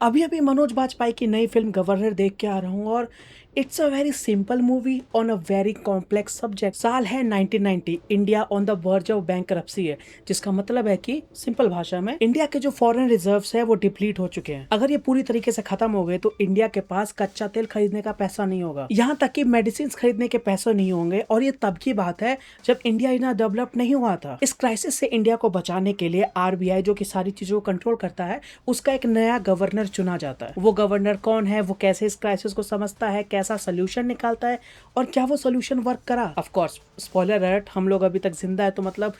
अभी अभी मनोज बाजपेयी की नई फिल्म गवर्नर देख के आ रहा हूँ और it's a very simple movie on a very complex subject. साल है 1990, India on the verge of bankruptcy है, जिसका मतलब है कि सिंपल भाषा में इंडिया के जो फॉरेन रिजर्व्स है वो डिप्लीट हो चुके हैं। अगर ये पूरी तरीके से खत्म हो गए तो इंडिया के पास कच्चा तेल खरीदने का पैसा नहीं होगा, यहाँ तक कि मेडिसिन खरीदने के पैसे नहीं होंगे। और ये तब की बात है जब इंडिया इतना डेवलप नहीं हुआ था। इस क्राइसिस से इंडिया को बचाने के लिए आरबीआई, जो कि सारी चीजों को कंट्रोल करता है, उसका एक नया गवर्नर चुना जाता है। वो गवर्नर कौन है, वो कैसे इस क्राइसिस को समझता है, कैसा सोल्यूशन निकालता है और क्या वो सोल्यूशन वर्क करा। ऑफ कोर्स स्पॉइलर अलर्ट, हम लोग अभी तक जिंदा है तो मतलब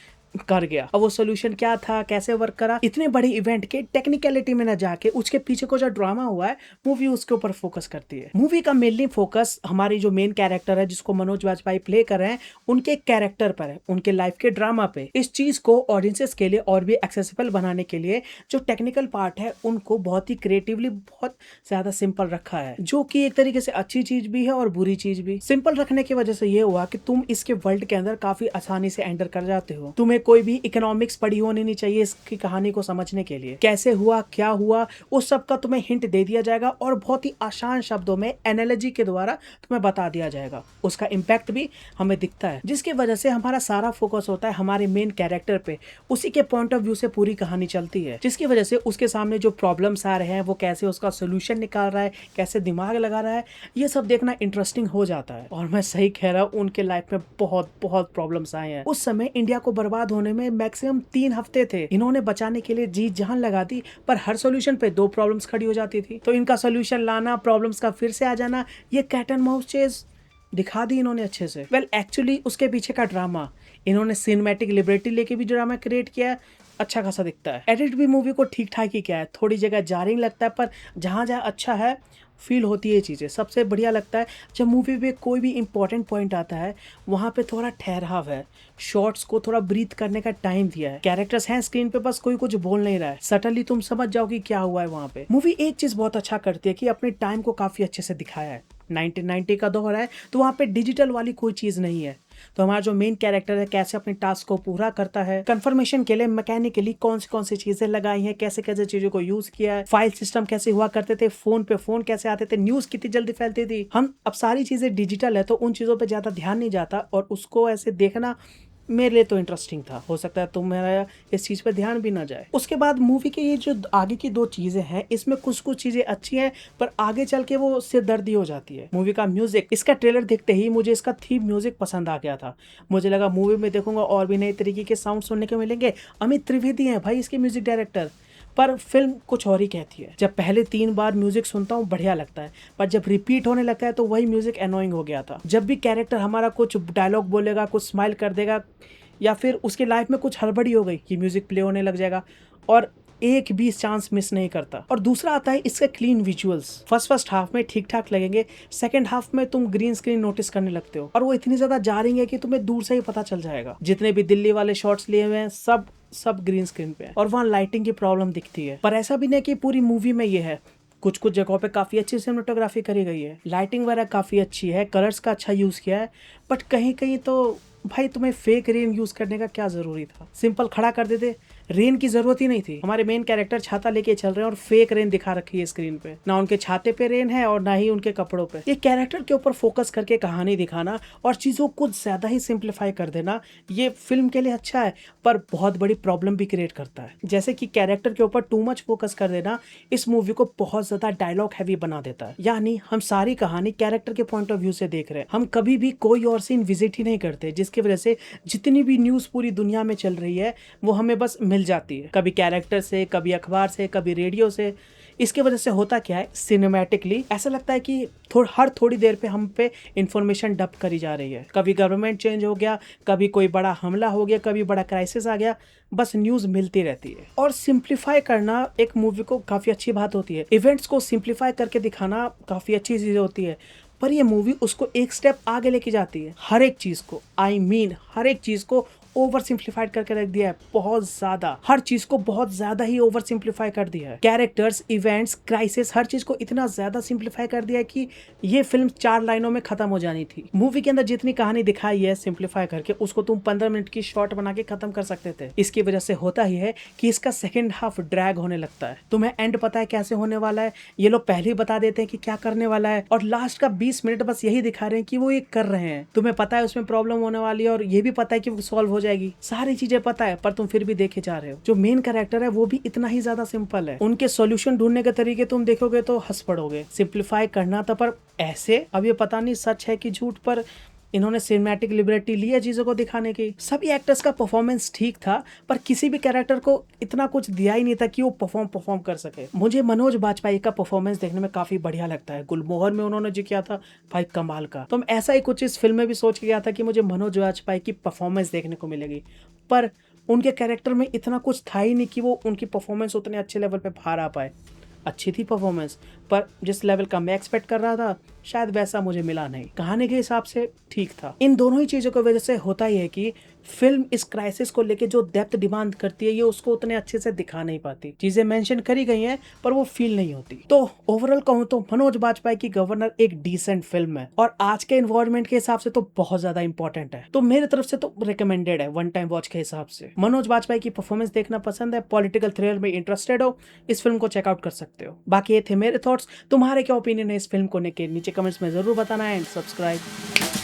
कर गया। अब वो सोल्यूशन क्या था, कैसे वर्क करा, इतने बड़े इवेंट के टेक्निकलिटी में न जाके उसके पीछे को जो ड्रामा हुआ है मूवी उसके ऊपर फोकस करती है। मूवी का मेनली फोकस हमारी जो मेन कैरेक्टर है जिसको मनोज बाजपेयी प्ले कर रहे हैं उनके कैरेक्टर पर है, उनके लाइफ के ड्रामा पे। इस चीज को ऑडियंसेस के लिए और भी एक्सेसिबल बनाने के लिए जो टेक्निकल पार्ट है उनको बहुत ही क्रिएटिवली बहुत ज्यादा सिंपल रखा है, जो कि एक तरीके से अच्छी चीज भी है और बुरी चीज भी। सिंपल रखने की वजह से ये हुआ कि तुम इसके वर्ल्ड के अंदर काफी आसानी से एंटर कर जाते हो। तुम्हें कोई भी इकोनॉमिक्स पढ़ी होनी नहीं चाहिए इसकी कहानी को समझने के लिए। कैसे हुआ, क्या हुआ, उस सब का तुम्हें हिंट दे दिया जाएगा और बहुत ही आसान शब्दों में एनालॉजी के द्वारा तुम्हें बता दिया जाएगा। उसका इम्पैक्ट भी हमें दिखता है, जिसकी वजह से हमारा सारा फोकस होता है हमारे मेन कैरेक्टर पे। उसी के पॉइंट ऑफ व्यू से पूरी कहानी चलती है, जिसकी वजह से उसके सामने जो प्रॉब्लम्स आ रहे हैं वो कैसे उसका सोल्यूशन निकाल रहा है, कैसे दिमाग लगा रहा है, ये सब देखना इंटरेस्टिंग हो जाता है। और मैं सही कह रहा हूँ, उनके लाइफ में बहुत बहुत प्रॉब्लम्स आए हैं। उस समय इंडिया को बर्बाद होने में मैक्सिमम 3 हफ्ते थे। इन्होंने बचाने के लिए जी जान लगा दी, पर हर सॉल्यूशन पे 2 प्रॉब्लम्स खड़ी हो जाती थी। तो इनका सॉल्यूशन लाना, प्रॉब्लम्स का फिर से आ जाना, ये कैट एंड माउस चेज दिखा दी इन्होंने अच्छे से। एक्चुअली उसके पीछे का ड्रामा, इन्होंने सिनेमैटिक लिबर्टी लेके भी ड्रामा क्रिएट किया है, अच्छा खासा दिखता है। एडिट भी मूवी को ठीक ठाक ही किया है, थोड़ी जगह जारिंग लगता है पर जहाँ जहाँ अच्छा है फील होती है चीज़ें। सबसे बढ़िया लगता है जब मूवी में कोई भी इंपॉर्टेंट पॉइंट आता है वहाँ पे थोड़ा ठहराव है, शॉर्ट्स को थोड़ा ब्रीथ करने का टाइम दिया है। कैरेक्टर्स हैं स्क्रीन पे, बस कोई कुछ बोल नहीं रहा है, सटनली तुम समझ जाओ कि क्या हुआ है वहाँ पे। मूवी एक चीज़ बहुत अच्छा करती है कि अपने टाइम को काफ़ी अच्छे से दिखाया है। 1990 का दौर है तो वहाँ पे डिजिटल वाली कोई चीज़ नहीं है। तो हमारा जो मेन कैरेक्टर है कैसे अपने टास्क को पूरा करता है, कंफर्मेशन के लिए मैकेनिकली कौन सी चीजें लगाई हैं, कैसे कैसे चीजों को यूज किया है, फाइल सिस्टम कैसे हुआ करते थे, फोन पे फोन कैसे आते थे, न्यूज कितनी जल्दी फैलती थी। हम अब सारी चीजें डिजिटल है तो उन चीजों पे ज्यादा ध्यान नहीं जाता और उसको ऐसे देखना मेरे लिए तो इंटरेस्टिंग था। हो सकता है तुम्हारा इस चीज पे ध्यान भी ना जाए। उसके बाद मूवी के ये जो आगे की 2 चीजें हैं इसमें कुछ चीजें अच्छी हैं पर आगे चल के वो सिरदर्दी हो जाती है। मूवी का म्यूजिक, इसका ट्रेलर देखते ही मुझे इसका थीम म्यूजिक पसंद आ गया था। मुझे लगा मूवी में देखूंगा और भी नए तरीके के साउंड सुनने को मिलेंगे। अमित त्रिवेदी हैं भाई इसके म्यूजिक डायरेक्टर, पर फिल्म कुछ और ही कहती है। जब पहले 3 बार म्यूजिक सुनता हूँ बढ़िया लगता है, पर जब रिपीट होने लगता है तो वही म्यूजिक एनोइंग हो गया था। जब भी कैरेक्टर हमारा कुछ डायलॉग बोलेगा, कुछ स्माइल कर देगा या फिर उसकी लाइफ में कुछ हड़बड़ी हो गई कि म्यूजिक प्ले होने लग जाएगा और एक भी चांस मिस नहीं करता। और दूसरा आता है इसके क्लीन विजुअल्स। फर्स्ट हाफ में ठीक ठाक लगेंगे, सेकंड हाफ में तुम ग्रीन स्क्रीन नोटिस करने लगते हो और वो इतनी ज्यादा जा रही है कि तुम्हें दूर से ही पता चल जाएगा। जितने भी दिल्ली वाले शॉट्स लिए हुए हैं सब ग्रीन स्क्रीन पे है और वहाँ लाइटिंग की प्रॉब्लम दिखती है। पर ऐसा भी नहीं कि पूरी मूवी में ये है, कुछ जगहों पे काफी अच्छी सिनेमेटोग्राफी करी गई है, लाइटिंग वगैरह काफी अच्छी है, कलर्स का अच्छा यूज किया है। बट कहीं कहीं तो भाई तुम्हें फेक रेन यूज करने का क्या जरूरी था, सिंपल खड़ा कर देते, रेन की जरूरत ही नहीं थी। हमारे मेन कैरेक्टर छाता लेके चल रहे हैं और फेक रेन दिखा रखी है स्क्रीन पे, ना उनके छाते पे रेन है और ना ही उनके कपड़ों पे। ये कैरेक्टर के ऊपर फोकस करके कहानी दिखाना और चीजों को कुछ ज्यादा ही सिंप्लीफाई कर देना, ये फिल्म के लिए अच्छा है पर बहुत बड़ी प्रॉब्लम भी क्रिएट करता है। जैसे कि कैरेक्टर के ऊपर टू मच फोकस कर देना इस मूवी को बहुत ज्यादा डायलॉग हैवी बना देता है। यानी हम सारी कहानी कैरेक्टर के पॉइंट ऑफ व्यू से देख रहे हैं, हम कभी भी कोई और सीन विजिट ही नहीं करते, जिसकी वजह से जितनी भी न्यूज पूरी दुनिया में चल रही है वो हमें बस मिल जाती है, कभी कैरेक्टर से, कभी अखबार से, कभी रेडियो से। इसके वजह से होता क्या है, सिनेमैटिकली ऐसा लगता है कि हर थोड़ी देर पे हम पे इंफॉर्मेशन डंप करी जा रही है। कभी गवर्नमेंट चेंज हो गया, कभी कोई बड़ा हमला हो गया, कभी बड़ा क्राइसिस आ गया, बस न्यूज मिलती रहती है। और सिंप्लीफाई करना एक मूवी को काफी अच्छी बात होती है, इवेंट्स को सिंप्लीफाई करके दिखाना काफी अच्छी चीज होती है। पर ये मूवी उसको एक स्टेप आगे लेके जाती है, हर एक चीज को, हर एक चीज को ओवर सिंप्लीफाइड करके रख दिया है, बहुत ज्यादा। हर चीज को बहुत ज्यादा ही ओवर सिंप्लीफाई कर दिया है। कैरेक्टर्स, इवेंट्स, क्राइसिस, हर चीज को इतना ज्यादा सिंप्लीफाई कर दिया है कि ये फिल्म 4 लाइनों में खत्म हो जानी थी। मूवी के अंदर जितनी कहानी दिखाई है सिंप्लीफाई करके, उसको तुम 15 मिनट की शॉर्ट बना के खत्म कर सकते थे। इसकी वजह से होता ही है कि इसका सेकेंड हाफ ड्रैग होने लगता है। तुम्हें एंड पता है कैसे होने वाला है, ये लोग पहले ही बता देते हैं कि क्या करने वाला है, और लास्ट का 20 मिनट बस यही दिखा रहे हैं कि वो ये कर रहे हैं। तुम्हें पता है उसमें प्रॉब्लम होने वाली है और ये भी पता है कि वो सॉल्व हो जाएगी, सारी चीजें पता है, पर तुम फिर भी देखे जा रहे हो। जो मेन कैरेक्टर है वो भी इतना ही ज्यादा सिंपल है, उनके सॉल्यूशन ढूंढने के तरीके तुम देखोगे तो हंस पड़ोगे। सिंप्लीफाई करना था, पर ऐसे। अब ये पता नहीं सच है कि झूठ, पर इन्होंने सिनेमैटिक लिबर्टी ली है चीजों को दिखाने की। सभी एक्टर्स का परफॉर्मेंस ठीक था, पर किसी भी कैरेक्टर को इतना कुछ दिया ही नहीं था कि वो परफॉर्म कर सके। मुझे मनोज बाजपेयी का परफॉर्मेंस देखने में काफी बढ़िया लगता है। गुलमोहर में उन्होंने जो किया था भाई कमाल का। तो मैं ऐसा ही कुछ इस फिल्म में भी सोच के गया था कि मुझे मनोज बाजपेयी की परफॉर्मेंस देखने को मिलेगी, पर उनके कैरेक्टर में इतना कुछ था ही नहीं कि वो उनकी परफॉर्मेंस उतने अच्छे लेवल पे बाहर आ पाए। अच्छी थी परफॉर्मेंस, पर जिस लेवल का मैं एक्सपेक्ट कर रहा था शायद वैसा मुझे मिला नहीं। कहानी के हिसाब से ठीक था। इन दोनों ही चीजों की वजह से होता ही है कि फिल्म इस क्राइसिस को लेके जो डेप्थ डिमांड करती है, ये उसको उतने अच्छे से दिखा नहीं पाती। चीजें मेंशन करी गई हैं पर वो फील नहीं होती। तो ओवरऑल कहूँ तो मनोज बाजपेयी की गवर्नर एक डिसेंट फिल्म है, और आज के एनवायरनमेंट के हिसाब से तो बहुत ज्यादा इंपॉर्टेंट है। तो मेरी तरफ से तो रिकमेंडेड है वन टाइम वॉच के हिसाब से। मनोज बाजपेयी की परफॉर्मेंस देखना पसंद है, पॉलिटिकल थ्रिलर में इंटरेस्टेड हो, इस फिल्म को चेकआउट कर सकते हो। बाकी ये थे मेरे थॉट्स। तुम्हारे क्या ओपिनियन है इस फिल्म को लेके, नीचे कमेंट्स में जरूर बताना है। And subscribe.